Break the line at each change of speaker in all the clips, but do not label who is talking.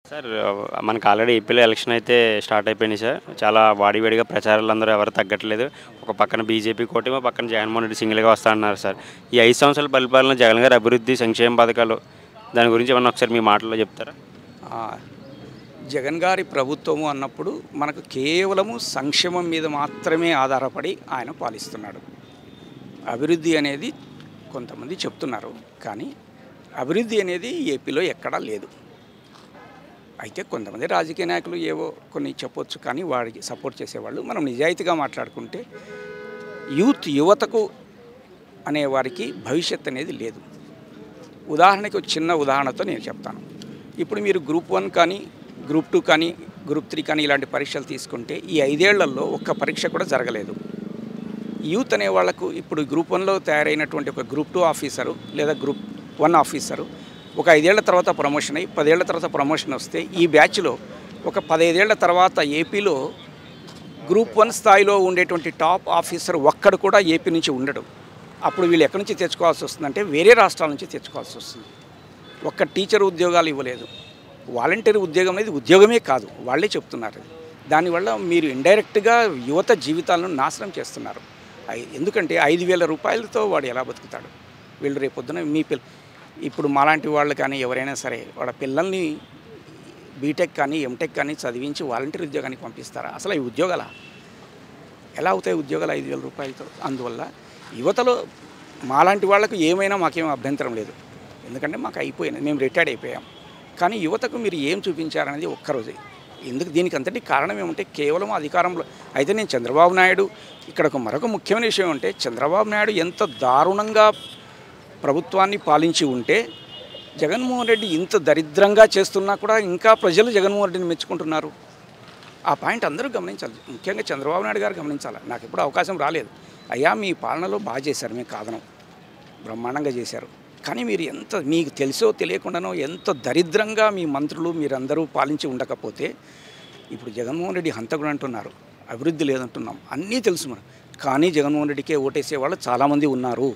Sir మనకు already ఏపీలో election అయితే స్టార్ట్ అయిపోయినాయి సార్. చాలా వాడివేడిగా ప్రచారాలందరూ ఎవరు తగ్గట్లేదు. ఒక పక్కన బీజేపీ కూటమి, పక్కన జగన్మోహన్ రెడ్డి సింగిల్‌గా వస్తా అన్నారు సార్. ఈ 5 సంవత్సరాల పరిపాలన జగన్ గారి అభివృద్ధి, సంక్షేమ పథకాలు దాని గురించి ఏమన్నా ఒకసారి మీ మాటల్లో చెప్తారా?
ఆ, జగన్ గారి ప్రభుత్వము అన్నప్పుడు మనకు కేవలము సంక్షేమం మీద మాత్రమే ఆధారపడి ఆయన పాలిస్తున్నాడు. అభివృద్ధి అనేది కొంతమంది చెప్తున్నారు, కానీ అభివృద్ధి అనేది ఏపీలో ఎక్కడా లేదు. అయితే కొంతమంది రాజకీయ నాయకులు ఏవో కొన్ని చెప్పొచ్చు, కానీ వాడికి సపోర్ట్ చేసేవాళ్ళు. మనం నిజాయితీగా మాట్లాడుకుంటే యువతకు అనేవారికి భవిష్యత్ అనేది లేదు. ఉదాహరణకి ఒక చిన్న ఉదాహరణతో నేను చెప్తాను. ఇప్పుడు మీరు గ్రూప్ 1 కానీ, గ్రూప్ 2 కానీ, గ్రూప్ 3 కానీ ఇలాంటి పరీక్షలు తీసుకుంటే ఈ 5 ఏళ్లలో ఒక్క పరీక్ష కూడా జరగలేదు. యూత్ అనే వాళ్లకు ఇప్పుడు గ్రూప్ 1లో తయారైనటువంటి ఒక గ్రూప్ 2 ఆఫీసరు లేదా గ్రూప్ 1 ఆఫీసరు ఒక 5 ఏళ్ల తర్వాత ప్రమోషన్ అయ్యి 10 ఏళ్ల తర్వాత ప్రమోషన్ వస్తే, ఈ బ్యాచ్లో ఒక 15 ఏళ్ల తర్వాత ఏపీలో గ్రూప్ 1 స్థాయిలో ఉండేటువంటి టాప్ ఆఫీసర్ ఒక్కడు కూడా ఏపీ నుంచి ఉండడు. అప్పుడు వీళ్ళు ఎక్కడి నుంచి తెచ్చుకోవాల్సి వస్తుందంటే వేరే రాష్ట్రాల నుంచి తెచ్చుకోవాల్సి వస్తుంది. ఒక్క టీచర్ ఉద్యోగాలు ఇవ్వలేదు. వాలంటీర్ ఉద్యోగం అనేది ఉద్యోగమే కాదు, వాళ్ళే చెప్తున్నారు. దానివల్ల మీరు ఇండైరెక్ట్గా యువత జీవితాలను నాశనం చేస్తున్నారు. ఎందుకంటే 5,000 రూపాయలతో వాడు ఎలా బతుకుతాడు? వీళ్ళు రేపొద్దున ఇప్పుడు మాలాంటి వాళ్ళు కానీ ఎవరైనా సరే వాళ్ళ పిల్లల్ని బీటెక్ కానీ ఎంటెక్ కానీ చదివించి వాలంటీర్ ఉద్యోగానికి పంపిస్తారా? అసలు ఈ ఉద్యోగాల ఎలా అవుతాయి ఉద్యోగాలు 5,000 రూపాయలతో? అందువల్ల యువతలో మాలాంటి వాళ్ళకు ఏమైనా మాకేం అభ్యంతరం లేదు, ఎందుకంటే మాకు అయిపోయింది, మేము రిటైర్డ్ అయిపోయాం. కానీ యువతకు మీరు ఏం చూపించారనేది ఒక్కరోజే. దీనికి అంతటి కారణం ఏమంటే కేవలం అధికారంలో అయితే నేను చంద్రబాబు నాయుడు ఇక్కడ మరొక ముఖ్యమైన విషయం అంటే చంద్రబాబు నాయుడు ఎంత దారుణంగా ప్రభుత్వాన్ని పాలించి ఉంటే జగన్మోహన్ రెడ్డి ఇంత దరిద్రంగా చేస్తున్నా కూడా ఇంకా ప్రజలు జగన్మోహన్ రెడ్డిని మెచ్చుకుంటున్నారు. ఆ పాయింట్ అందరూ గమనించాలి, ముఖ్యంగా చంద్రబాబు నాయుడు గారు గమనించాలి. నాకు ఎప్పుడు అవకాశం రాలేదు. అయ్యా మీ పాలనలో బాగా చేశారు, మేము కాదనం, బ్రహ్మాండంగా చేశారు. కానీ మీరు మీకు తెలుసో తెలియకుండానో ఎంత దరిద్రంగా మీ మంత్రులు మీరందరూ పాలించి ఉండకపోతే ఇప్పుడు జగన్మోహన్ రెడ్డి హంతకుడు అంటున్నారు, అభివృద్ధి లేదంటున్నాం, అన్నీ తెలుసు మనం. కానీ జగన్మోహన్ రెడ్డికే ఓటేసే వాళ్ళు చాలామంది ఉన్నారు.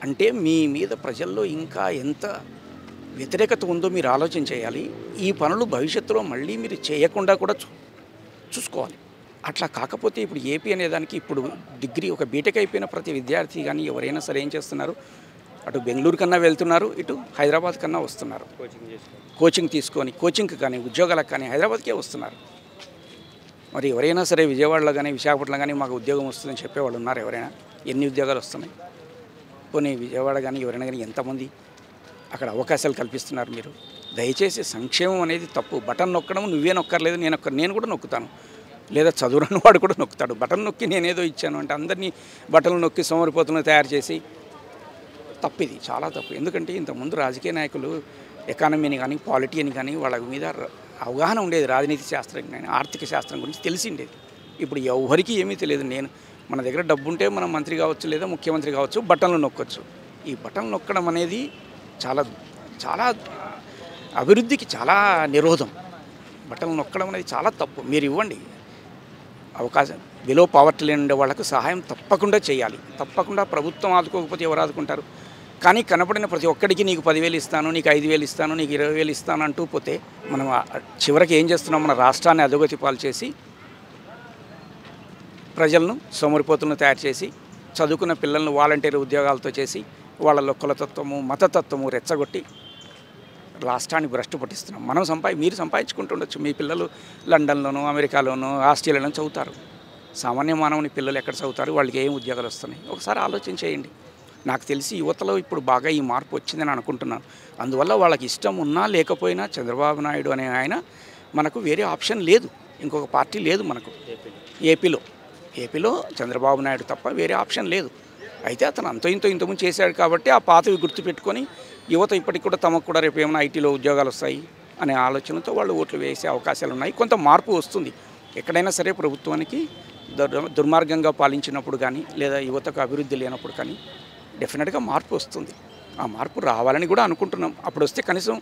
అంటే మీ మీద ప్రజల్లో ఇంకా ఎంత వ్యతిరేకత ఉందో మీరు ఆలోచన చేయాలి. ఈ పనులు భవిష్యత్తులో మళ్ళీ మీరు చేయకుండా కూడా చూసుకోవాలి. అట్లా కాకపోతే ఇప్పుడు ఏపీ అనేదానికి ఇప్పుడు డిగ్రీ ఒక బీటెక్ అయిపోయిన ప్రతి విద్యార్థి కానీ ఎవరైనా సరే ఏం చేస్తున్నారు, అటు బెంగళూరు కన్నా వెళ్తున్నారు, ఇటు హైదరాబాద్ కన్నా వస్తున్నారు. కోచింగ్ తీసుకొని కోచింగ్కి కానీ ఉద్యోగాలకు కానీ హైదరాబాద్కే వస్తున్నారు. మరి ఎవరైనా సరే విజయవాడలో కానీ విశాఖపట్నంలో కానీ మాకు ఉద్యోగం వస్తుందని చెప్పేవాళ్ళు ఉన్నారు ఎవరైనా? ఎన్ని ఉద్యోగాలు వస్తున్నాయి? పోనీ విజయవాడ కానీ ఎవరైనా కానీ ఎంతమంది అక్కడ అవకాశాలు కల్పిస్తున్నారు మీరు? దయచేసి సంక్షేమం అనేది తప్పు. బటన్ నొక్కడం నువ్వే నొక్కర్లేదు, నేను కూడా నొక్కుతాను, లేదా చదువురాని వాడు కూడా నొక్కుతాడు. బటన్ నొక్కి నేనేదో ఇచ్చాను అంటే అందరినీ బటన్లు నొక్కి సోమరిపోతులను తయారు చేసి తప్పు, ఇది చాలా తప్పు. ఎందుకంటే ఇంతకుముందు రాజకీయ నాయకులు ఎకానమీని కానీ పాలిటీని కానీ వాళ్ళ మీద అవగాహన ఉండేది, రాజనీతి శాస్త్రం కానీ ఆర్థిక శాస్త్రం గురించి తెలిసిండేది. ఇప్పుడు ఎవరికి ఏమీ తెలియదు. మన దగ్గర డబ్బు ఉంటే మనం మంత్రి కావచ్చు లేదా ముఖ్యమంత్రి కావచ్చు, బటన్లు నొక్కొచ్చు. ఈ బటన్లు నొక్కడం అనేది చాలా చాలా అభివృద్ధికి చాలా నిరోధం. బటన్లు నొక్కడం అనేది చాలా తప్పు. మీరు ఇవ్వండి అవకాశం. బిలో పావర్టీ లేని వాళ్ళకు సహాయం తప్పకుండా చేయాలి. తప్పకుండా ప్రభుత్వం ఆదుకోకపోతే ఎవరు ఆదుకుంటారు? కానీ కనపడిన ప్రతి ఒక్కడికి నీకు 10,000 ఇస్తాను, నీకు 5,000 ఇస్తాను, నీకు 20,000 ఇస్తాను అంటూ పోతే మనం చివరికి ఏం చేస్తున్నాం? మన రాష్ట్రాన్ని అధోగతి పాలు చేసి ప్రజలను సోమరిపోతులను తయారు చేసి చదువుకున్న పిల్లలను వాలంటీర్ ఉద్యోగాలతో చేసి వాళ్ళలో కులతత్వము మతతత్వము రెచ్చగొట్టి రాష్ట్రాన్ని భ్రష్టు పట్టిస్తున్నాం. మీరు సంపాదించుకుంటుండొచ్చు, మీ పిల్లలు లండన్లోనూ అమెరికాలోనూ ఆస్ట్రేలియాలోనూ చదువుతారు. సామాన్య మానవుని పిల్లలు ఎక్కడ చదువుతారు? వాళ్ళకి ఏం ఉద్యోగాలు వస్తున్నాయి? ఒకసారి ఆలోచన చేయండి. నాకు తెలిసి యువతలో ఇప్పుడు బాగా ఈ మార్పు వచ్చిందని అనుకుంటున్నాను. అందువల్ల వాళ్ళకి ఇష్టం ఉన్నా లేకపోయినా చంద్రబాబు నాయుడు అనే ఆయన మనకు వేరే ఆప్షన్ లేదు, ఇంకొక పార్టీ లేదు మనకు ఏపీలో చంద్రబాబు నాయుడు తప్ప వేరే ఆప్షన్ లేదు. అయితే అతను ఇంతకుముందు చేశాడు కాబట్టి ఆ పాతవి గుర్తుపెట్టుకొని యువత ఇప్పటికి కూడా తమకు కూడా రేపు ఏమైనా ఐటీలో ఉద్యోగాలు వస్తాయి అనే ఆలోచనతో వాళ్ళు ఓట్లు వేసే అవకాశాలు ఉన్నాయి. కొంత మార్పు వస్తుంది. ఎక్కడైనా సరే ప్రభుత్వానికి దుర్మార్గంగా పాలించినప్పుడు కానీ లేదా యువతకు అభివృద్ధి లేనప్పుడు కానీ డెఫినెట్గా మార్పు వస్తుంది. ఆ మార్పు రావాలని కూడా అనుకుంటున్నాం. అప్పుడు వస్తే కనీసం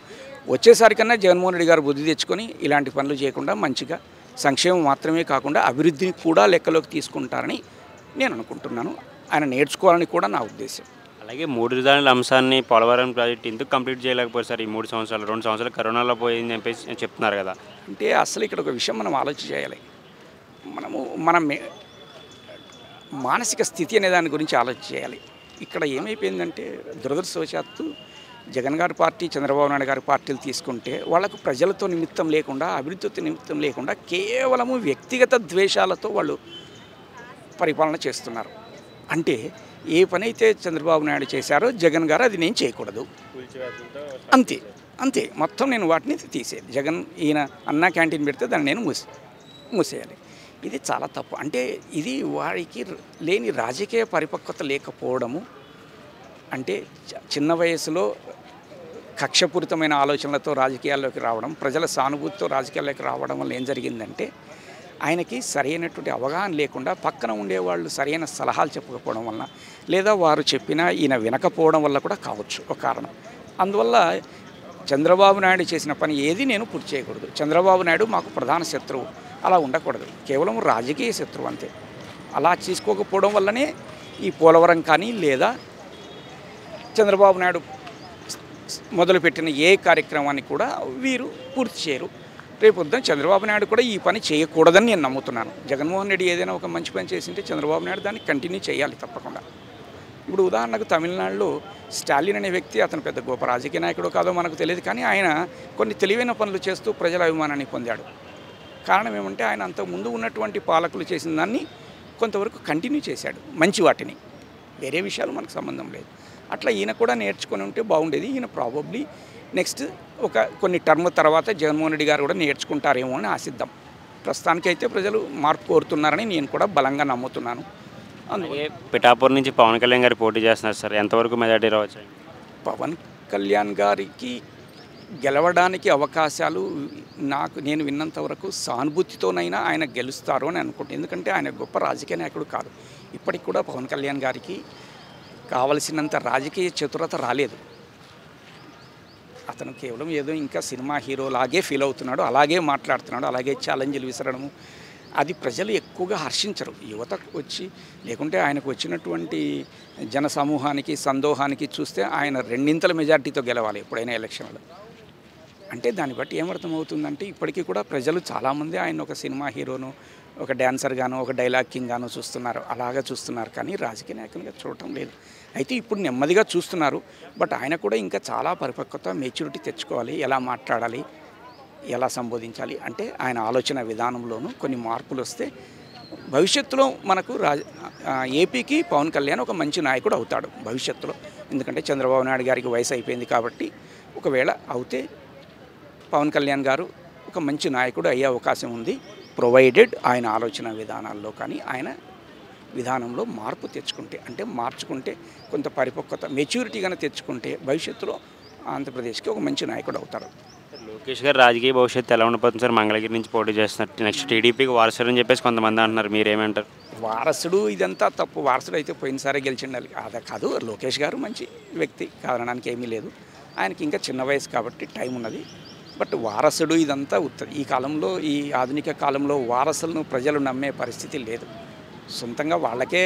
వచ్చేసరికన్నా జగన్మోహన్ రెడ్డి గారు బుద్ధి తెచ్చుకొని ఇలాంటి పనులు చేయకుండా మంచిగా సంక్షేమం మాత్రమే కాకుండా అభివృద్ధిని కూడా లెక్కలోకి తీసుకుంటారని నేను అనుకుంటున్నాను. ఆయన నేర్చుకోవాలని కూడా నా ఉద్దేశం.
అలాగే 3 రాజధానుల అంశాన్ని పోలవరం ప్రాజెక్ట్ ఎందుకు కంప్లీట్ చేయలేకపోయారు సార్? ఈ 3 సంవత్సరాలు, 2 సంవత్సరాలు కరోనాలో పోయిందని చెప్పేసి చెప్తున్నారు కదా!
అంటే అసలు ఇక్కడ ఒక విషయం మనం ఆలోచన చేయాలి. మనము మన మానసిక స్థితి అనే దాని గురించి ఆలోచన చేయాలి. ఇక్కడ ఏమైపోయిందంటే దురదృష్టవశాత్తు జగన్ గారి పార్టీ, చంద్రబాబు నాయుడు గారి పార్టీలు తీసుకుంటే వాళ్ళకు ప్రజలతో నిమిత్తం లేకుండా, అభివృద్ధితో నిమిత్తం లేకుండా కేవలము వ్యక్తిగత ద్వేషాలతో వాళ్ళు పరిపాలన చేస్తున్నారు. అంటే ఏ పని అయితే చంద్రబాబు నాయుడు చేశారో జగన్ గారు అది నేను చేయకూడదు, అంతే అంతే. మొత్తం నేను వాటిని తీసేది. జగన్ ఈయన అన్నా క్యాంటీన్ పెడితే దాన్ని నేను మూసేయాలి. ఇది చాలా తప్పు. అంటే ఇది వారికి లేని రాజకీయ పరిపక్వత లేకపోవడము. అంటే చిన్న వయసులో కక్షపూరితమైన ఆలోచనలతో రాజకీయాల్లోకి రావడం, ప్రజల సానుభూతితో రాజకీయాల్లోకి రావడం వల్ల ఏం జరిగిందంటే ఆయనకి సరైనటువంటి అవగాహన లేకుండా పక్కన ఉండేవాళ్ళు సరైన సలహాలు చెప్పకపోవడం వలన, లేదా వారు చెప్పినా ఈయన వినకపోవడం వల్ల కూడా కావచ్చు ఒక కారణం. అందువల్ల చంద్రబాబు నాయుడు చేసిన పని ఏది నేను పూర్తి చేయకూడదు. చంద్రబాబు నాయుడు మాకు ప్రధాన శత్రువు, అలా ఉండకూడదు. కేవలం రాజకీయ శత్రువు అంతే. అలా చేసుకోకపోవడం వల్లనే ఈ పోలవరం కానీ లేదా చంద్రబాబు నాయుడు మొదలుపెట్టిన ఏ కార్యక్రమాన్ని కూడా వీరు పూర్తి చేయరు. రేపొద్దున చంద్రబాబు నాయుడు కూడా ఈ పని చేయకూడదని నేను నమ్ముతున్నాను. జగన్మోహన్ రెడ్డి ఏదైనా ఒక మంచి పని చేసింటే చంద్రబాబు నాయుడు దాన్ని కంటిన్యూ చేయాలి తప్పకుండా. ఇప్పుడు ఉదాహరణకు తమిళనాడులో స్టాలిన్ అనే వ్యక్తి, అతను పెద్ద గొప్ప రాజకీయ నాయకుడు కాదో మనకు తెలియదు, కానీ ఆయన కొన్ని తెలివైన పనులు చేస్తూ ప్రజల అభిమానాన్ని పొందాడు. కారణం ఏమంటే ఆయన అంతకుముందు ఉన్నటువంటి పాలకులు చేసిన దాన్ని కొంతవరకు కంటిన్యూ చేశాడు, మంచి వాటిని. వేరే విషయాలు మనకు సంబంధం లేదు. అట్లా ఈయన కూడా నేర్చుకొని ఉంటే బాగుండేది. ఈయన ప్రాబబ్లీ నెక్స్ట్ కొన్ని టర్మ్ తర్వాత జగన్మోహన్ రెడ్డి గారు కూడా నేర్చుకుంటారేమో అని ఆశిద్దాం. ప్రస్తుతానికైతే ప్రజలు మార్పు కోరుతున్నారని నేను కూడా బలంగా నమ్ముతున్నాను.
అందుకే పిఠాపూర్ నుంచి పవన్ కళ్యాణ్ గారు పోటీ చేస్తున్నారు సార్, ఎంతవరకు మెజార్టీ రావచ్చు?
పవన్ కళ్యాణ్ గారికి గెలవడానికి అవకాశాలు నేను విన్నంత వరకు సానుభూతితోనైనా ఆయన గెలుస్తారు అని అనుకుంటాను. ఎందుకంటే ఆయన గొప్ప రాజకీయ నాయకుడు కాదు. ఇప్పటికి కూడా పవన్ కళ్యాణ్ గారికి కావలసినంత రాజకీయ చతురత రాలేదు. అతను కేవలం ఏదో ఇంకా సినిమా హీరో లాగే ఫీల్ అవుతున్నాడు, అలాగే మాట్లాడుతున్నాడు, అలాగే ఛాలెంజ్లు విసరడము. అది ప్రజలు ఎక్కువగా హర్షించరు. యువతకు వచ్చి లేకుంటే ఆయనకు వచ్చినటువంటి జన సమూహానికి, సందోహానికి చూస్తే ఆయన రెండింతల మెజార్టీతో గెలవాలి ఎప్పుడైనా ఎలక్షన్లో. అంటే దాన్ని బట్టి ఏమర్థమవుతుందంటే ఇప్పటికీ కూడా ప్రజలు చాలామంది ఆయన ఒక సినిమా హీరోను, ఒక డ్యాన్సర్ గాను, ఒక డైలాగ్ కింగ్ గాను చూస్తున్నారు, అలాగా చూస్తున్నారు, కానీ రాజకీయ నాయకునిగా చూడటం లేదు. అయితే ఇప్పుడు నెమ్మదిగా చూస్తున్నారు. బట్ ఆయన కూడా ఇంకా చాలా పరిపక్వత, మెచ్యూరిటీ తెచ్చుకోవాలి. ఎలా మాట్లాడాలి, ఎలా సంబోధించాలి అంటే ఆయన ఆలోచన విధానంలోనూ కొన్ని మార్పులు వస్తే భవిష్యత్తులో మనకు ఏపీకి పవన్ కళ్యాణ్ ఒక మంచి నాయకుడు అవుతాడు భవిష్యత్తులో. ఎందుకంటే చంద్రబాబు నాయుడు గారికి వయసు అయిపోయింది కాబట్టి ఒకవేళ అవుతే పవన్ కళ్యాణ్ గారు ఒక మంచి నాయకుడు అయ్యే అవకాశం ఉంది. ప్రొవైడెడ్ ఆయన ఆలోచన విధానాల్లో కానీ ఆయన విధానంలో మార్పు తెచ్చుకుంటే, అంటే మార్చుకుంటే కొంత పరిపక్వత, మెచ్యూరిటీ కానీ తెచ్చుకుంటే భవిష్యత్తులో ఆంధ్రప్రదేశ్కి ఒక మంచి నాయకుడు అవుతారు.
లోకేష్ గారు రాజకీయ భవిష్యత్తు ఎలా ఉండబోతుంది సార్? మంగళగిరి నుంచి పోటీ చేస్తున్నారు, నెక్స్ట్ టీడీపీకి వారసుడు అని చెప్పేసి కొంతమంది అంటున్నారు, మీరేమంటారు?
వారసుడు ఇదంతా తప్పు. వారసుడు అయితే పోయినసారే గెలిచిండాలి. అదే కాదు, లోకేష్ గారు మంచి వ్యక్తి కాదనడానికి ఏమీ లేదు. ఆయనకి ఇంకా చిన్న వయసు కాబట్టి టైం ఉన్నది. బట్ వారసుడు ఇదంతా ఉత్తది. ఈ కాలంలో, ఈ ఆధునిక కాలంలో వారసులను ప్రజలు నమ్మే పరిస్థితి లేదు. సొంతంగా వాళ్ళకే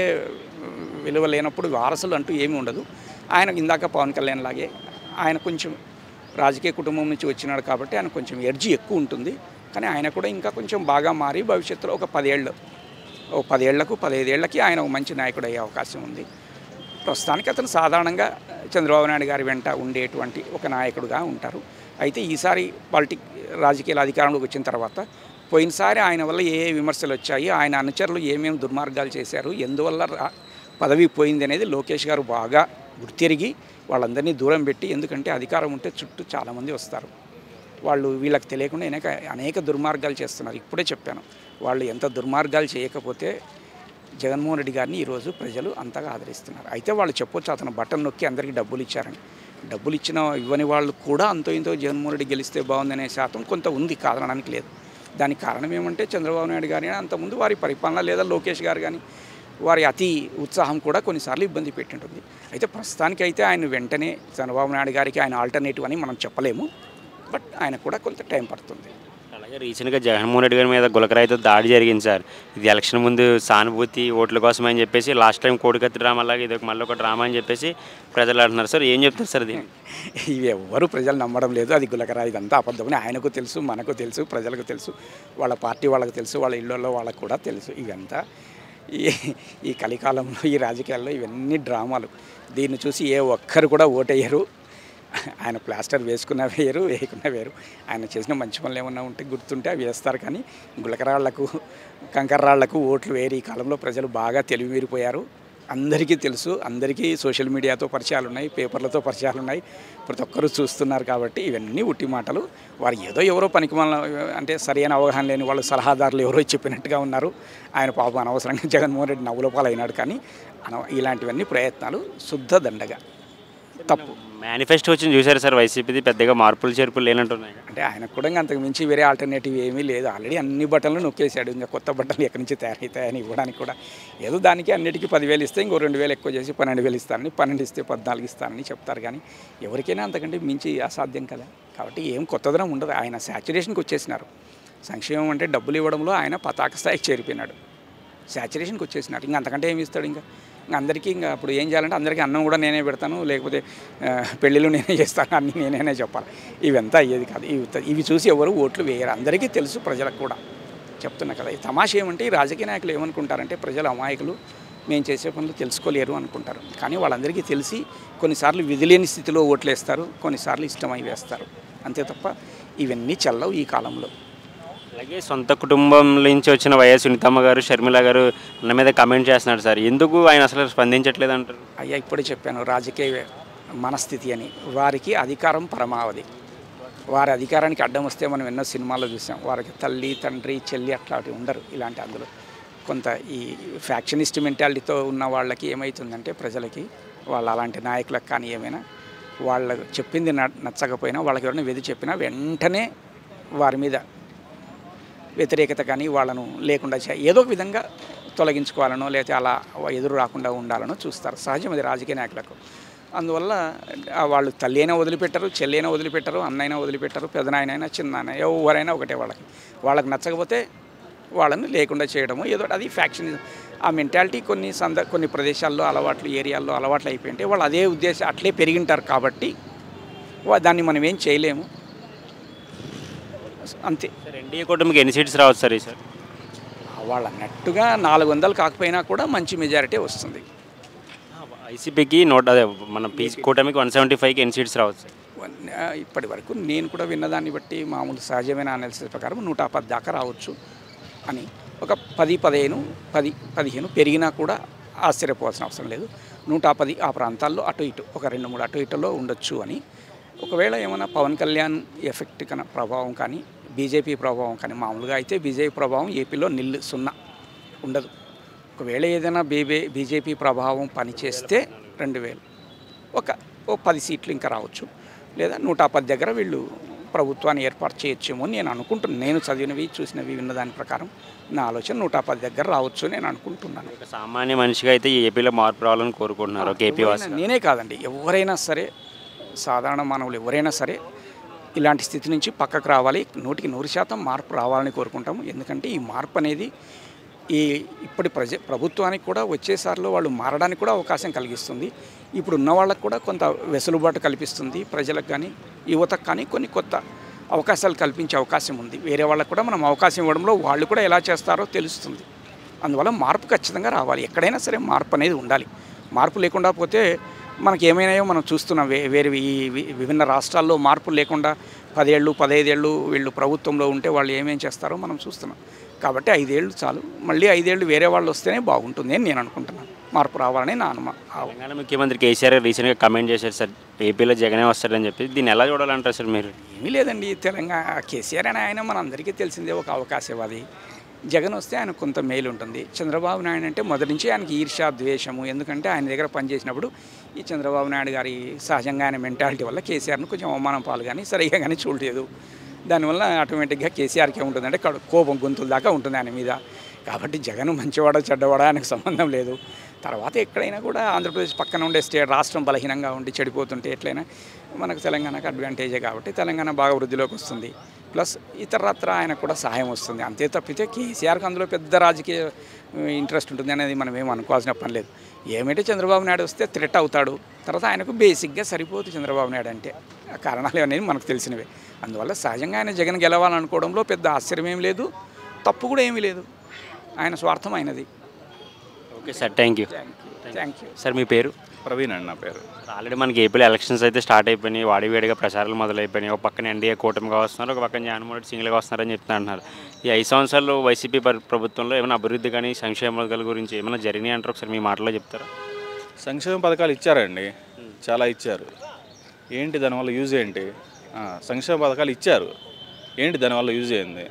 విలువ లేనప్పుడు వారసులు అంటూ ఏమీ ఉండదు. ఆయన ఇందాక పవన్ కళ్యాణ్ లాగే ఆయన కొంచెం రాజకీయ కుటుంబం నుంచి వచ్చినాడు కాబట్టి ఆయన కొంచెం ఎర్జీ ఎక్కువ ఉంటుంది. కానీ ఆయన కూడా ఇంకా కొంచెం బాగా మారి భవిష్యత్తులో ఒక 10 ఏళ్లకు 15 ఏళ్లకి ఆయన ఒక మంచి నాయకుడు అయ్యే అవకాశం ఉంది. ప్రస్తుతానికి అతను సాధారణంగా చంద్రబాబు నాయుడు గారి వెంట ఉండేటువంటి ఒక నాయకుడుగా ఉంటారు. అయితే ఈసారి రాజకీయాల అధికారంలోకి వచ్చిన తర్వాత పోయినసారి ఆయన వల్ల ఏ విమర్శలు వచ్చాయి, ఆయన అనుచరులు ఏమేమి దుర్మార్గాలు చేశారు, ఎందువల్ల పదవి పోయింది అనేది లోకేష్ గారు బాగా గుర్తిరిగి వాళ్ళందరినీ దూరం పెట్టి, ఎందుకంటే అధికారం ఉంటే చుట్టూ చాలామంది వస్తారు, వాళ్ళు వీళ్ళకి తెలియకుండా అనేక దుర్మార్గాలు చేస్తున్నారు. ఇప్పుడే చెప్పాను, వాళ్ళు ఎంత దుర్మార్గాలు చేయకపోతే జగన్మోహన్ రెడ్డి గారిని ఈరోజు ప్రజలు అంతగా ఆదరిస్తున్నారు. అయితే వాళ్ళు చెప్పొచ్చు అతను బటన్ నొక్కి అందరికీ డబ్బులు ఇచ్చారని. డబ్బులు ఇవ్వని వాళ్ళు కూడా అంతో ఇంతో జగన్మోహన్ రెడ్డి గెలిస్తే బాగుందనే శాతం కొంత ఉంది, కాదనడానికి లేదు. దానికి కారణం ఏమంటే చంద్రబాబు నాయుడు గారి అంతకుముందు వారి పరిపాలన, లేదా లోకేష్ గారు కానీ వారి అతి ఉత్సాహం కూడా కొన్నిసార్లు ఇబ్బంది పెట్టింటుంది. అయితే ప్రస్తుతానికి అయితే ఆయన వెంటనే చంద్రబాబు నాయుడు గారికి ఆయన ఆల్టర్నేటివ్ అని మనం చెప్పలేము. బట్ ఆయన కూడా కొంత టైం పడుతుంది.
అలాగే రీసెంట్గా జగన్మోహన్ రెడ్డి గారి మీద గులకరాయితో దాడి జరిగింది సార్. ఇది ఎలక్షన్ ముందు సానుభూతి ఓట్ల కోసం అని చెప్పేసి లాస్ట్ టైం కోడికత్తి డ్రామాలాగా ఇది మళ్ళీ ఒక డ్రామా అని చెప్పేసి ప్రజలు అంటున్నారు సార్. ఏం చెప్తారు సార్ దీన్ని?
ఇవి ఎవ్వరు ప్రజలు నమ్మడం లేదు. అది గులకరాయి, ఇదంతా అబద్ధమని ఆయనకు తెలుసు, మనకు తెలుసు, ప్రజలకు తెలుసు, వాళ్ళ పార్టీ వాళ్ళకు తెలుసు, వాళ్ళ ఇళ్ళల్లో వాళ్ళకు కూడా తెలుసు. ఇవంతా ఈ ఈ కలికాలంలో ఈ రాజకీయాల్లో ఇవన్నీ డ్రామాలు. దీన్ని చూసి ఏ ఒక్కరు కూడా ఓటేయరు. ఆయన ప్లాస్టర్ వేసుకున్న వేరు, వేయకున్న వేరు. ఆయన చేసిన మంచి పనులు ఏమన్నా ఉంటే గుర్తుంటే అవి వేస్తారు. కానీ గులకరాళ్లకు, కంకర్రాళ్లకు ఓట్లు వేరు. ఈ కాలంలో ప్రజలు బాగా తెలివిమీరిపోయారు. అందరికీ తెలుసు, అందరికీ సోషల్ మీడియాతో పరిచయాలు ఉన్నాయి, పేపర్లతో పరిచయాలు ఉన్నాయి, ప్రతి ఒక్కరూ చూస్తున్నారు. కాబట్టి ఇవన్నీ ఉట్టి మాటలు. వారు ఏదో ఎవరో పనికిమాల అంటే సరైన అవగాహన లేని వాళ్ళు సలహాదారులు ఎవరో చెప్పినట్టుగా ఉన్నారు. ఆయన పాపం అనవసరంగా జగన్మోహన్ రెడ్డి నవ్వుల పాలైనాడు. కానీ ఇలాంటివన్నీ ప్రయత్నాలు శుద్ధ దండగా, తప్పు.
మేనిఫెస్టో వచ్చింది చూసారు సార్, వైసీపీది పెద్దగా మార్పులు చేర్పులు లేనంటున్నాయి.
అంటే ఆయనకు కూడా ఇంకా అంతకు మించి వేరే ఆల్టర్నేటివ్ ఏమీ లేదు. ఆల్రెడీ అన్ని బట్టలు నొక్కేశాడు. ఇంకా కొత్త బట్టలు ఎక్కడి నుంచి తయారవుతాయని ఇవ్వడానికి కూడా ఏదో దానికి అన్నిటికీ 10,000 ఇస్తే ఇంకో 2,000 ఎక్కువ చేసి 12,000 ఇస్తానని, 12 ఇస్తే 14 ఇస్తానని చెప్తారు. కానీ ఎవరికైనా అంతకంటే మించి అసాధ్యం కదా. కాబట్టి ఏం కొత్తదనం ఉండదు. ఆయన శాచురేషన్కి వచ్చేసినారు. సంక్షేమం అంటే డబ్బులు ఇవ్వడంలో ఆయన పతాక స్థాయికి చేరిపోయినాడు. శాచురేషన్కి వచ్చేసినారు. ఇంకా అంతకంటే ఏమి ఇస్తాడు? ఇంకా అందరికీ ఇంకా అప్పుడు ఏం చేయాలంటే అందరికీ అన్నం కూడా నేనే పెడతాను, లేకపోతే పెళ్ళిళ్ళు నేనే చేస్తాను, అన్నీ నేనే చెప్పాలి. ఇవంతా అయ్యేది కాదు. ఇవి చూసి ఎవరు ఓట్లు వేయరు. అందరికీ తెలుసు, ప్రజలకు కూడా చెప్తున్నా కదా. ఈ తమాషా ఏమంటే ఈ రాజకీయ నాయకులు ఏమనుకుంటారంటే ప్రజలు అమాయకులు, మేము చేసే పనులు తెలుసుకోలేరు అనుకుంటారు. కానీ వాళ్ళందరికీ తెలిసి కొన్నిసార్లు విధిలేని స్థితిలో ఓట్లు వేస్తారు, కొన్నిసార్లు ఇష్టమై వేస్తారు. అంతే తప్ప ఇవన్నీ చల్లవు ఈ కాలంలో.
అలాగే సొంత కుటుంబం నుంచి వచ్చిన వైఎస్ సునీతమ్మ గారు, షర్మిల గారు అన్న మీద కమెంట్ చేస్తున్నారు సార్. ఎందుకు ఆయన అసలు స్పందించట్లేదు అంటారు?
అయ్యా ఇప్పుడే చెప్పాను, రాజకీయ మనస్థితి అని. వారికి అధికారం పరమావధి. వారి అధికారానికి అడ్డం వస్తే మనం ఎన్నో సినిమాల్లో చూసాం. వారికి తల్లి, తండ్రి, చెల్లి అట్లాంటివి ఉండరు. ఇలాంటి అందులో కొంత ఈ ఫ్యాక్షనిస్ట్ మెంటాలిటీతో ఉన్న వాళ్ళకి ఏమవుతుందంటే ప్రజలకి, వాళ్ళు అలాంటి నాయకులకు కానీ ఏమైనా వాళ్ళకు చెప్పింది నచ్చకపోయినా, వాళ్ళకి ఎవరైనా వెది చెప్పినా వెంటనే వారి మీద వ్యతిరేకత కానీ వాళ్ళను లేకుండా ఏదో ఒక విధంగా తొలగించుకోవాలనో లేకపోతే అలా ఎదురు రాకుండా ఉండాలనో చూస్తారు. సహజం అది రాజకీయ నాయకులకు. అందువల్ల వాళ్ళు తల్లి అయినా వదిలిపెట్టరు, చెల్లి అయినా వదిలిపెట్టరు, అన్నైనా వదిలిపెట్టరు, పెదనాయనైనా చిన్నాయన ఎవరైనా ఒకటే. వాళ్ళకి నచ్చకపోతే వాళ్ళని లేకుండా చేయడము ఏదో అది ఫ్యాక్షన్. ఆ మెంటాలిటీ కొన్ని ప్రదేశాల్లో అలవాట్లు, ఏరియాల్లో అలవాట్లు అయిపోయింటే వాళ్ళు అదే ఉద్దేశం అట్లే పెరిగింటారు. కాబట్టి దాన్ని మనం ఏం చేయలేము, అంతే.
సార్ ఎన్డీఏ కూటమికి ఎన్ని సీట్స్ రావచ్చు సార్ ఈసారి?
వాళ్ళు అన్నట్టుగా 400 కాకపోయినా కూడా మంచి మెజారిటీ వస్తుంది.
వైసీపీకి అదే మన కూటమికి 175కి ఎన్ని సీట్స్ రావచ్చు?
ఇప్పటి వరకు నేను కూడా విన్నదాన్ని బట్టి మామూలు సహజమైన అనాలిసిస్ ప్రకారం 110 దాకా రావచ్చు అని. ఒక 10, 15 పెరిగినా కూడా ఆశ్చర్యపోవాల్సిన అవసరం లేదు. 110 ఆ ప్రాంతాల్లో అటు ఇటు ఒక 2-3 అటు ఇటులో ఉండొచ్చు అని. ఒకవేళ ఏమైనా పవన్ కళ్యాణ్ ఎఫెక్ట్ కన్నా ప్రభావం కానీ, బీజేపీ ప్రభావం కానీ, మామూలుగా అయితే బీజేపీ ప్రభావం ఏపీలో 0 ఉండదు. ఒకవేళ ఏదైనా బీజేపీ ప్రభావం పనిచేస్తే 2000 ఓ 10 సీట్లు ఇంకా రావచ్చు. లేదా 110 దగ్గర వీళ్ళు ప్రభుత్వాన్ని ఏర్పాటు చేయొచ్చేమో నేను అనుకుంటున్నాను. నేను చదివినవి, చూసినవి, విన్నదాని ప్రకారం నా ఆలోచన 110 దగ్గర రావచ్చు నేను అనుకుంటున్నాను.
సామాన్య మనిషిగా అయితే ఏపీలో మార్పు రావాలని కోరుకుంటున్నారు ఏపీ వాసి.
నేనే కాదండి, ఎవరైనా సరే, సాధారణ మానవులు ఎవరైనా సరే ఇలాంటి స్థితి నుంచి పక్కకు రావాలి. 100% మార్పు రావాలని కోరుకుంటాము. ఎందుకంటే ఈ మార్పు అనేది ఇప్పటి ప్రభుత్వానికి కూడా వచ్చేసారిలో వాళ్ళు మారడానికి కూడా అవకాశం కలిగిస్తుంది. ఇప్పుడు ఉన్న వాళ్ళకు కూడా కొంత వెసులుబాటు కల్పిస్తుంది. ప్రజలకు కానీ, యువతకు కానీ కొన్ని కొత్త అవకాశాలు కల్పించే అవకాశం ఉంది. వేరే వాళ్ళకు కూడా మనం అవకాశం ఇవ్వడంలో వాళ్ళు కూడా ఎలా చేస్తారో తెలుస్తుంది. అందువల్ల మార్పు ఖచ్చితంగా రావాలి. ఎక్కడైనా సరే మార్పు అనేది ఉండాలి. మార్పు లేకుండా పోతే మనకి ఏమైనాయో మనం చూస్తున్నాం. వేరే విభిన్న రాష్ట్రాల్లో మార్పు లేకుండా 10 ఏళ్ళు 15 ఏళ్ళు వీళ్ళు ప్రభుత్వంలో ఉంటే వాళ్ళు ఏమేం చేస్తారో మనం చూస్తున్నాం. కాబట్టి 5 ఏళ్ళు చాలు. మళ్ళీ 5 ఏళ్ళు వేరే వాళ్ళు వస్తేనే బాగుంటుంది అని నేను అనుకుంటున్నాను. మార్పు రావాలని నా అనుమానం.
తెలంగాణ ముఖ్యమంత్రి కేసీఆర్ రీసెంట్గా కమెంట్ చేశారు సార్, ఏపీలో జగనే వస్తాడని చెప్పి. దీన్ని ఎలా చూడాలంటారు సార్ మీరు?
ఏమీ లేదండి, తెలంగాణ కేసీఆర్ అని ఆయన మన అందరికీ తెలిసిందే ఒక అవకాశవాది. జగన్ వస్తే ఆయన కొంత మేలు ఉంటుంది. చంద్రబాబు నాయుడు అంటే మొదటి నుంచి ఆయనకి ఈర్ష్య, ద్వేషము. ఎందుకంటే ఆయన దగ్గర పనిచేసినప్పుడు ఈ చంద్రబాబు నాయుడు గారి సహజంగా ఆయన మెంటాలిటీ వల్ల కేసీఆర్ను కొంచెం అవమానం పాలు కానీ సరిగా కానీ చూడలేదు. దానివల్ల ఆటోమేటిక్గా కేసీఆర్కి ఏముంటుందంటే కోపం గొంతుల దాకా ఉంటుంది ఆయన మీద. కాబట్టి జగన్ మంచివాడా చెడ్డవాడా ఆయనకు సంబంధం లేదు. తర్వాత ఎక్కడైనా కూడా ఆంధ్రప్రదేశ్ పక్కన ఉండే రాష్ట్రం బలహీనంగా ఉండి చెడిపోతుంటే ఎట్లయినా మనకు తెలంగాణకు అడ్వాంటేజే. కాబట్టి తెలంగాణ బాగా వృద్ధిలోకి వస్తుంది. ప్లస్ ఇతరత్ర ఆయనకు కూడా సహాయం వస్తుంది. అంతే తప్పితే కేసీఆర్కి అందులో పెద్ద రాజకీయ ఇంట్రెస్ట్ ఉంటుంది అనేది మనం ఏం అనుకోవాల్సిన పని లేదు. ఏమంటే చంద్రబాబు నాయుడు వస్తే థ్రెట్ అవుతాడు, తర్వాత ఆయనకు బేసిక్గా సరిపోతుంది చంద్రబాబు నాయుడు అంటే. ఆ కారణాలు అనేవి మనకు తెలిసినవే. అందువల్ల సహజంగా ఆయన జగన్ గెలవాలనుకోవడంలో పెద్ద ఆశ్చర్యం ఏం లేదు, తప్పు కూడా ఏమీ లేదు. ఆయన స్వార్థం అయినది.
Okay sir, thank you.
Thank you.
Sir మీ పేరు?
ప్రవీణ్ అండి నా పేరు.
ఆల్రెడీ మనకి ఏపీలో ఎలక్షన్స్ అయితే స్టార్ట్ అయిపోయినాయి, వాడివేడిగా ప్రచారాలు మొదలైపోయినాయి. ఒక పక్కన ఎన్డీఏ కూటమిగా వస్తున్నారు, ఒక పక్కన జగన్మోహన్ రెడ్డి సింగిల్గా వస్తున్నారని చెప్తా అంటున్నారు. ఈ 5 సంవత్సరాలు వైసీపీ ప్రభుత్వంలో ఏమైనా అభివృద్ధి కానీ సంక్షేమ పథకాల గురించి ఏమైనా జరిగినాయి అంటారు? ఒకసారి మీ మాటలో చెప్తారా?
సంక్షేమ పథకాలు ఇచ్చారండి, చాలా ఇచ్చారు. ఏంటి దానివల్ల యూజ్ ఏంటి? సంక్షేమ పథకాలు ఇచ్చారు, ఏంటి దానివల్ల యూజ్ అయింది?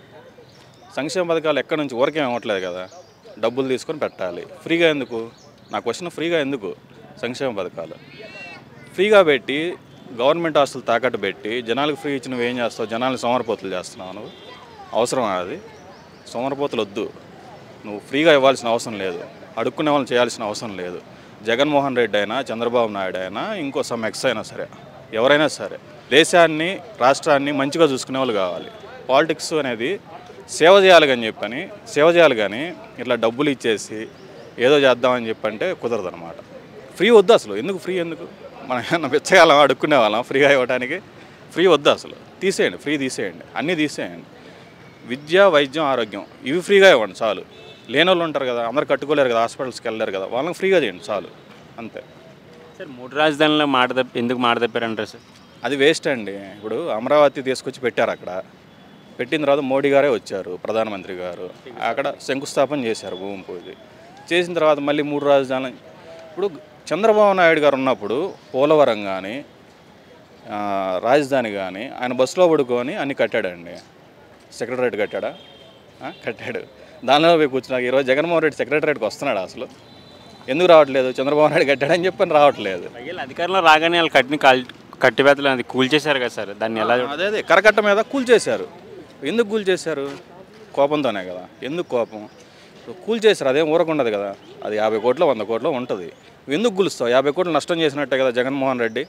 సంక్షేమ పథకాలు ఎక్కడి నుంచి ఊరికేం ఇవ్వట్లేదు కదా, డబ్బులు తీసుకొని పెట్టాలి. ఫ్రీగా ఎందుకు? నా క్వశ్చన్, ఫ్రీగా ఎందుకు సంక్షేమ పథకాలు? ఫ్రీగా పెట్టి గవర్నమెంట్ ఆస్తులు తాకట్టు పెట్టి జనాలకు ఫ్రీ ఇచ్చి నువ్వు ఏం చేస్తావు? జనాలను సోమరపోతులు చేస్తున్నావు నువ్వు. అవసరం అది? సోమరపోతులు వద్దు. నువ్వు ఫ్రీగా ఇవ్వాల్సిన అవసరం లేదు, అడుక్కునే వాళ్ళని చేయాల్సిన అవసరం లేదు. జగన్మోహన్ రెడ్డి అయినా, చంద్రబాబు నాయుడు అయినా, ఇంకో సమ్ ఎక్స్ అయినా సరే, ఎవరైనా సరే దేశాన్ని, రాష్ట్రాన్ని మంచిగా చూసుకునే వాళ్ళు కావాలి. పాలిటిక్స్ అనేది సేవ చేయాలి కానీ ఇట్లా డబ్బులు ఇచ్చేసి ఏదో చేద్దామని చెప్పంటే కుదరదు అనమాట. ఫ్రీ వద్దు అసలు. ఎందుకు ఫ్రీ? ఎందుకు మనం ఏమన్నా పిచ్చగాలం అడుక్కునే వాళ్ళం ఫ్రీగా ఇవ్వడానికి? ఫ్రీ వద్దు అసలు. తీసేయండి, ఫ్రీ తీసేయండి, అన్నీ తీసేయండి. విద్య, వైద్యం, ఆరోగ్యం ఇవి ఫ్రీగా ఇవ్వండి చాలు. లేని వాళ్ళు ఉంటారు కదా, అందరు కట్టుకోలేరు కదా, హాస్పిటల్స్కి వెళ్ళలేరు కదా, వాళ్ళకి ఫ్రీగా చేయండి చాలు, అంతే.
సార్ 3 రాజధానుల్లో ఎందుకు మాట తప్పారంటారు సార్?
అది వేస్ట్ అండి. ఇప్పుడు అమరావతి తీసుకొచ్చి పెట్టారు, అక్కడ పెట్టిన తర్వాత మోడీ గారే వచ్చారు, ప్రధానమంత్రి గారు, అక్కడ శంకుస్థాపన చేశారు భూమి పూజ చేసిన తర్వాత మళ్ళీ 3 రాజధానులు. ఇప్పుడు చంద్రబాబు నాయుడు గారు ఉన్నప్పుడు పోలవరం కానీ రాజధాని కానీ ఆయన బస్సులో పడుకొని అన్ని కట్టాడండి. సెక్రటరేట్ కట్టాడు. దానిలో పోయి కూర్చున్నాక ఈరోజు జగన్మోహన్ రెడ్డి సెక్రటరేట్కి వస్తున్నాడు. అసలు ఎందుకు రావట్లేదు? చంద్రబాబు నాయుడు కట్టాడని చెప్పని రావట్లేదు.
అధికారంలో రాగానే వాళ్ళు కట్టివేతలు అది కూల్చేశారు కదా సార్, దాన్ని ఎలా?
అదే కరకట్ట మీద కూల్చేశారు. ఎందుకు కూల్చేశారు? కోపంతోనే కదా. ఎందుకు కోపం? కూల్చేశారు, అదేం ఊరకుండదు కదా. అది 50 కోట్లు 100 కోట్లు ఉంటుంది. ఎందుకు కూలుస్తావు? 50 కోట్లు నష్టం చేసినట్టే కదా జగన్మోహన్ రెడ్డి,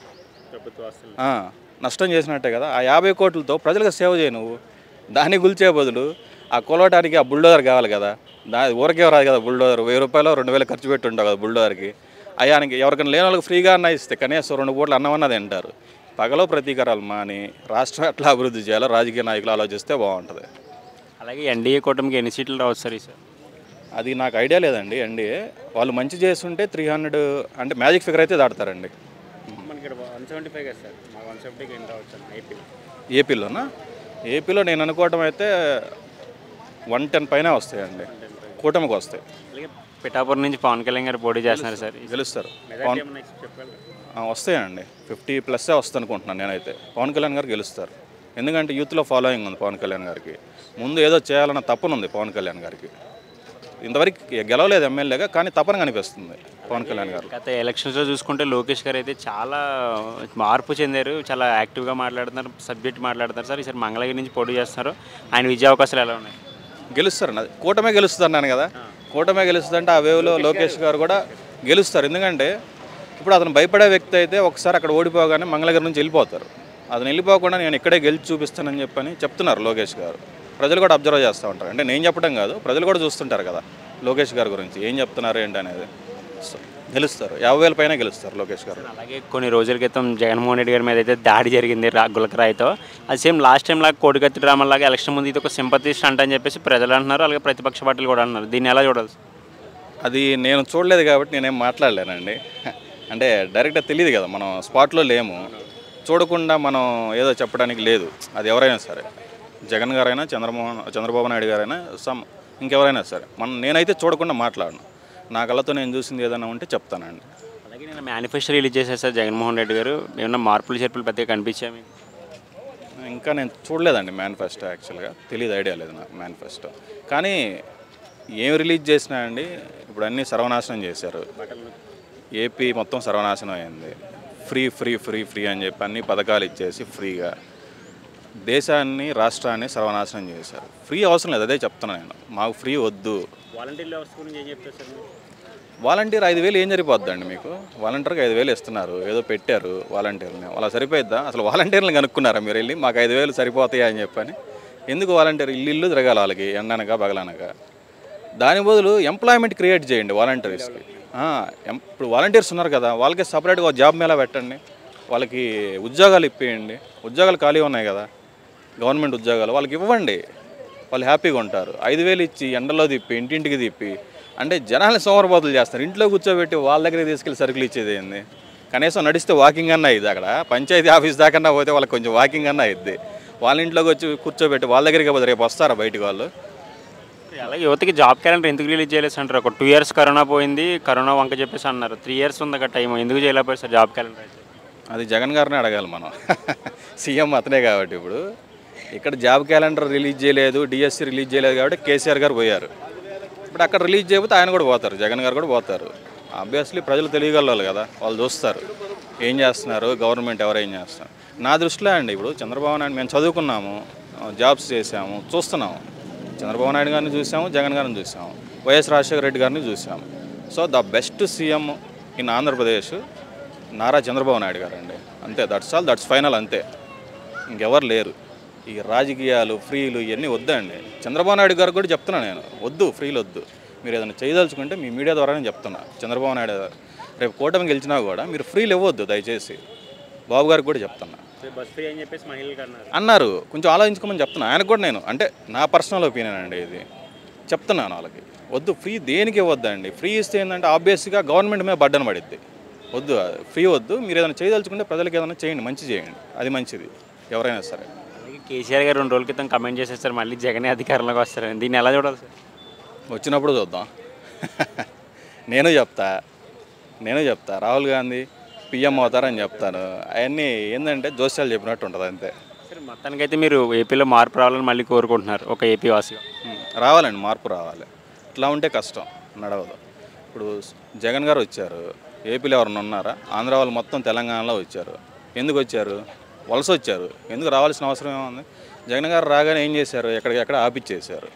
నష్టం చేసినట్టే కదా. ఆ 50 కోట్లతో ప్రజలకు సేవ చేయి నువ్వు. దాన్ని కూల్చే బదులు ఆ కొలవటానికి ఆ బుల్డోజర్ కావాలి కదా. ఊరకే రాదు కదా బుల్డోజర్. 1000 రూపాయలు 2000 ఖర్చు పెట్టి ఉంటావు కదా బుల్డోజర్కి. అయానికి ఎవరికైనా లేని వాళ్ళకి ఫ్రీగా అన్న ఇస్తే కనీసం 2 పూటలు అన్నం అన్నది అంటారు. పగలో ప్రతీకారాలు మాని రాష్ట్రం ఎట్లా అభివృద్ధి చేయాలో రాజకీయ నాయకులు ఆలోచిస్తే బాగుంటుంది.
అలాగే ఎన్డీఏ కూటమికి ఎన్ని సీట్లు రావచ్చు సార్ సార్?
అది నాకు ఐడియా లేదండి. ఎన్డీఏ వాళ్ళు మంచి చేస్తుంటే 300 అంటే మ్యాజిక్ ఫిగర్ అయితే దాడతారండి. ఏపీలో నేను అనుకోవటం అయితే 110 పైన వస్తాయండి, కూటమికి వస్తాయి.
పిఠాపురం నుంచి పవన్ కళ్యాణ్ గారు పోటీ చేస్తున్నారు సార్,
గెలుస్తారు. వస్తాయండి, 50+ వస్తుంది అనుకుంటున్నాను నేనైతే. పవన్ కళ్యాణ్ గారు గెలుస్తారు. ఎందుకంటే యూత్లో ఫాలోయింగ్ ఉంది పవన్ కళ్యాణ్ గారికి. ముందు ఏదో చేయాలన్న తపనుంది పవన్ కళ్యాణ్ గారికి. ఇంతవరకు గెలవలేదు ఎమ్మెల్యేగా, కానీ తపన కనిపిస్తుంది పవన్ కళ్యాణ్ గారు.
గత ఎలక్షన్స్లో చూసుకుంటే లోకేష్ గారు అయితే చాలా మార్పు చెందారు, చాలా యాక్టివ్గా మాట్లాడుతున్నారు, సబ్జెక్ట్ మాట్లాడుతున్నారు సార్. ఈసారి మంగళగిరి నుంచి పోటీ చేస్తున్నారు. ఆయన విజయ అవకాశాలు ఎలా ఉన్నాయి?
గెలుస్తారు. నాది కూటమే గెలుస్తుంది అన్నాను కదా. కూటమే గెలుస్తుందంటే ఆ వేవ్లో లోకేష్ గారు కూడా గెలుస్తారు. ఎందుకంటే ఇప్పుడు అతను భయపడే వ్యక్తి అయితే ఒకసారి అక్కడ ఓడిపోగానే మంగళగిరి నుంచి వెళ్ళిపోతారు. అతను వెళ్ళిపోకుండా నేను ఇక్కడే గెలిచి చూపిస్తానని చెప్పని చెప్తున్నారు లోకేష్ గారు. ప్రజలు కూడా అబ్జర్వ్ చేస్తూ ఉంటారు. అంటే నేను చెప్పడం కాదు, ప్రజలు కూడా చూస్తుంటారు కదా లోకేష్ గారి గురించి ఏం చెప్తున్నారు ఏంటి అనేది. గెలుస్తారు, 50,000 పైన గెలుస్తారు లోకేష్ గారు.
అలాగే కొన్ని రోజుల క్రితం జగన్మోహన్ రెడ్డి గారి మీద అయితే దాడి జరిగింది గులకరాయితో. అది సేమ్ లాస్ట్ టైం లాగా కోడికత్తి డ్రామాలాగా ఎలక్షన్ ముందు ఇది ఒక సింపతి స్టంట్ అని చెప్పేసి ప్రజలు అంటున్నారు, అలాగే ప్రతిపక్ష పార్టీలు కూడా అంటున్నారు. దీన్ని ఎలా చూడాలి?
అది నేను చూడలేదు కాబట్టి నేనేం మాట్లాడలేనండి. అంటే డైరెక్ట్గా తెలియదు కదా, మనం స్పాట్లో లేము. చూడకుండా మనం ఏదో చెప్పడానికి లేదు. అది ఎవరైనా సరే, జగన్ గారైనా చంద్రబాబు నాయుడు గారైనా ఇంకెవరైనా సరే, నేనైతే చూడకుండా మాట్లాడను. నా కళ్ళతో నేను చూసింది ఏదైనా ఉంటే చెప్తానండి.
అలాగే నేను మేనిఫెస్టో రిలీజ్ చేశాను సార్ జగన్మోహన్ రెడ్డి గారు. ఏమన్నా మార్పులు చేర్పులు పెద్దగా కనిపించాయి?
ఇంకా నేను చూడలేదండి మేనిఫెస్టో. యాక్చువల్గా తెలియదు, ఐడియా లేదు నాకు మేనిఫెస్టో. కానీ ఏం రిలీజ్ చేసినా అండి, ఇప్పుడు అన్నీ సర్వనాశనం చేశారు. ఏపీ మొత్తం సర్వనాశనం అయింది. ఫ్రీ ఫ్రీ ఫ్రీ ఫ్రీ అని చెప్పి అన్ని పథకాలు ఇచ్చేసి ఫ్రీగా దేశాన్ని, రాష్ట్రాన్ని సర్వనాశనం చేశారు. ఫ్రీ అవసరం లేదు, అదే చెప్తున్నాను నేను. మాకు ఫ్రీ వద్దు. వాలంటీర్ 5,000 ఏం సరిపోద్దండి మీకు? వాలంటీర్కి 5,000 ఇస్తున్నారు, ఏదో పెట్టారు వాలంటీర్ని. వాళ్ళ సరిపోయిద్దా? అసలు వాలంటీర్ని కనుక్కున్నారా మీరు వెళ్ళి? మాకు 5,000 సరిపోతాయా అని చెప్పని ఎందుకు వాలంటీర్ ఇల్లు తిరగాలి వాళ్ళకి ఎండనక పగలనక? దాని బదులు ఎంప్లాయ్మెంట్ క్రియేట్ చేయండి వాలంటీర్స్కి. ఇప్పుడు వాలంటీర్స్ ఉన్నారు కదా, వాళ్ళకి సపరేట్గా జాబ్ మేళా పెట్టండి, వాళ్ళకి ఉద్యోగాలు ఇప్పియండి. ఉద్యోగాలు ఖాళీ ఉన్నాయి కదా, గవర్నమెంట్ ఉద్యోగాలు వాళ్ళకి ఇవ్వండి, వాళ్ళు హ్యాపీగా ఉంటారు. 5,000 ఇచ్చి ఎండలో తిప్పి ఇంటింటికి తిప్పి అంటే జనాలు సోమరబోతులు చేస్తారు. ఇంట్లో కూర్చోబెట్టి వాళ్ళ దగ్గర తీసుకెళ్ళి సరుకులు ఇచ్చేది ఏంది? కనీసం నడిస్తే వాకింగ్ అన్న అయ్యిద్ది. అక్కడ పంచాయతీ ఆఫీస్ దాకన్నా పోతే వాళ్ళకి కొంచెం వాకింగ్ అన్న అయ్యిద్ది. వాళ్ళ ఇంట్లోకి వచ్చి కూర్చోబెట్టి వాళ్ళ దగ్గరికి పోతే రేపు వస్తారా బయటికి వాళ్ళు?
అలాగే యువతకి జాబ్ క్యాలెండర్ ఎందుకు రిలీజ్ చేయలేదు అంటారు? ఒక 2 ఇయర్స్ కరోనా పోయింది, కరోనా వంక చెప్పేసి అన్నారు. 3 ఇయర్స్ ఉంది కదా టైం, ఎందుకు చేయలేకపోయారు సార్ జాబ్ క్యాలెండర్ అయితే?
అది జగన్ గారిని అడగాలి మనం. సీఎం అతనే కాబట్టి ఇప్పుడు ఇక్కడ జాబ్ క్యాలెండర్ రిలీజ్ చేయలేదు, డిఎస్సి రిలీజ్ చేయలేదు కాబట్టి కేసీఆర్ గారు పోయారు. ఇప్పుడు అక్కడ రిలీజ్ చేయకపోతే ఆయన కూడా పోతారు, జగన్ గారు కూడా పోతారు. ఆబ్వియస్లీ ప్రజలు తెలియగలవాలి కదా, వాళ్ళు చూస్తారు ఏం చేస్తున్నారు, గవర్నమెంట్ ఎవరేం చేస్తున్నారు. నా దృష్టిలో అండి ఇప్పుడు చంద్రబాబు నాయుడు మేము చదువుకున్నాము, జాబ్స్ చేసాము, చూస్తున్నాము. చంద్రబాబు నాయుడు గారిని చూసాము, జగన్ గారిని చూసాము, వైఎస్ రాజశేఖర రెడ్డి గారిని చూసాము. So the best CM in Andhra Pradesh Nara Chandrababu Naidu గారు అండి. అంతే, దట్స్ ఆల్, దట్స్ ఫైనల్, అంతే, ఇంకెవరు లేరు. ఈ రాజకీయాలు ఫ్రీలు ఇవన్నీ వద్దండి. చంద్రబాబు నాయుడు గారికి కూడా చెప్తున్నా నేను, వద్దు ఫ్రీలు వద్దు. మీరు ఏదైనా చేయదలుచుకుంటే మీ మీడియా ద్వారానే చెప్తున్నా. చంద్రబాబు నాయుడు రేపు కూటమి గెలిచినా కూడా మీరు ఫ్రీలు ఇవ్వద్దు దయచేసి. బాబు గారికి కూడా చెప్తున్నా.
బస్ ఫ్రీ అని చెప్పేసి మహిళలు
అన్నారు, కొంచెం ఆలోచించుకోమని చెప్తున్నా. ఆయనకు కూడా నేను అంటే నా పర్సనల్ ఒపీనియన్ అండి ఇది, చెప్తున్నాను వాళ్ళకి వద్దు, ఫ్రీ దేనికి ఇవ్వద్దండి. ఫ్రీ ఇస్తే ఏంటంటే ఆబ్వియస్గా గవర్నమెంట్ మీద బడ్డన పడిద్ది. వద్దు, ఫ్రీ వద్దు. మీరు ఏదైనా చేయదలుచుకుంటే ప్రజలకు ఏదైనా చేయండి, మంచి చేయండి, అది మంచిది ఎవరైనా సరే.
కేసీఆర్ గారు 2 రోజుల క్రితం కమెంట్ చేసేస్తారు మళ్ళీ జగనే అధికారంలోకి వస్తారని, దీన్ని ఎలా చూడాలి సార్?
వచ్చినప్పుడు చూద్దాం. నేను చెప్తా రాహుల్ గాంధీ పిఎం అవుతారని చెప్తాను. అవన్నీ ఏంటంటే జోస్యాలు చెప్పినట్టు ఉంటుంది అంతే.
సరే, మొత్తానికైతే మీరు ఏపీలో మార్పు రావాలని మళ్ళీ కోరుకుంటున్నారు ఒక ఏపీ వాసిగా?
రావాలండి, మార్పు రావాలి. ఇట్లా ఉంటే కష్టం, నడవదు. ఇప్పుడు జగన్ గారు వచ్చారు, ఏపీలో ఎవరైనా ఉన్నారా? ఆంధ్ర వాళ్ళు మొత్తం తెలంగాణలో వచ్చారు. ఎందుకు వచ్చారు? వలస వచ్చారు. ఎందుకు రావాల్సిన అవసరం ఏముంది? జగన్ గారు రాగానే ఏం చేశారు? ఎక్కడికెక్కడ ఆపిచ్చేశారు.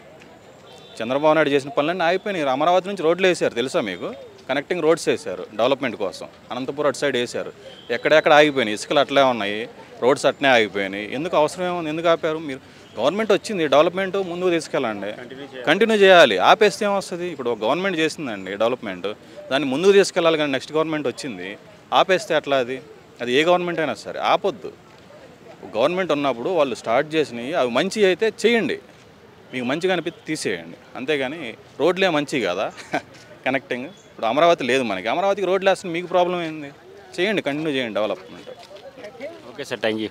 చంద్రబాబు నాయుడు చేసిన పనులన్నీ ఆగిపోయినాయి. అమరావతి నుంచి రోడ్లు వేశారు, తెలుసా మీకు? కనెక్టింగ్ రోడ్స్ వేశారు డెవలప్మెంట్ కోసం. అనంతపురం అటు సైడ్ వేశారు. ఎక్కడెక్కడ ఆగిపోయినాయి, ఇసుకలు అట్లే ఉన్నాయి, రోడ్స్ అట్నే ఆగిపోయినాయి. ఎందుకు అవసరం ఏముంది? ఎందుకు ఆపారు? మీరు గవర్నమెంట్ వచ్చింది, డెవలప్మెంట్ ముందుకు తీసుకెళ్ళండి, కంటిన్యూ చేయాలి. ఆపేస్తే ఏమొస్తుంది? ఇప్పుడు గవర్నమెంట్ చేసిందండి డెవలప్మెంట్, దాన్ని ముందుకు తీసుకెళ్ళాలి. కానీ నెక్స్ట్ గవర్నమెంట్ వచ్చింది, ఆపేస్తే అట్లా అది ఏ గవర్నమెంట్ అయినా సరే ఆపొద్దు. గవర్నమెంట్ ఉన్నప్పుడు వాళ్ళు స్టార్ట్ చేసినవి అవి మంచి అయితే చేయండి, మీకు మంచిగా అనిపిస్తే తీసేయండి. అంతేగాని రోడ్లే మంచి కదా కనెక్టింగ్. ఇప్పుడు అమరావతి లేదు మనకి, అమరావతికి రోడ్లు వేస్తే మీకు ప్రాబ్లం ఏంది? చేయండి, కంటిన్యూ చేయండి development.
Okay sir, thank you.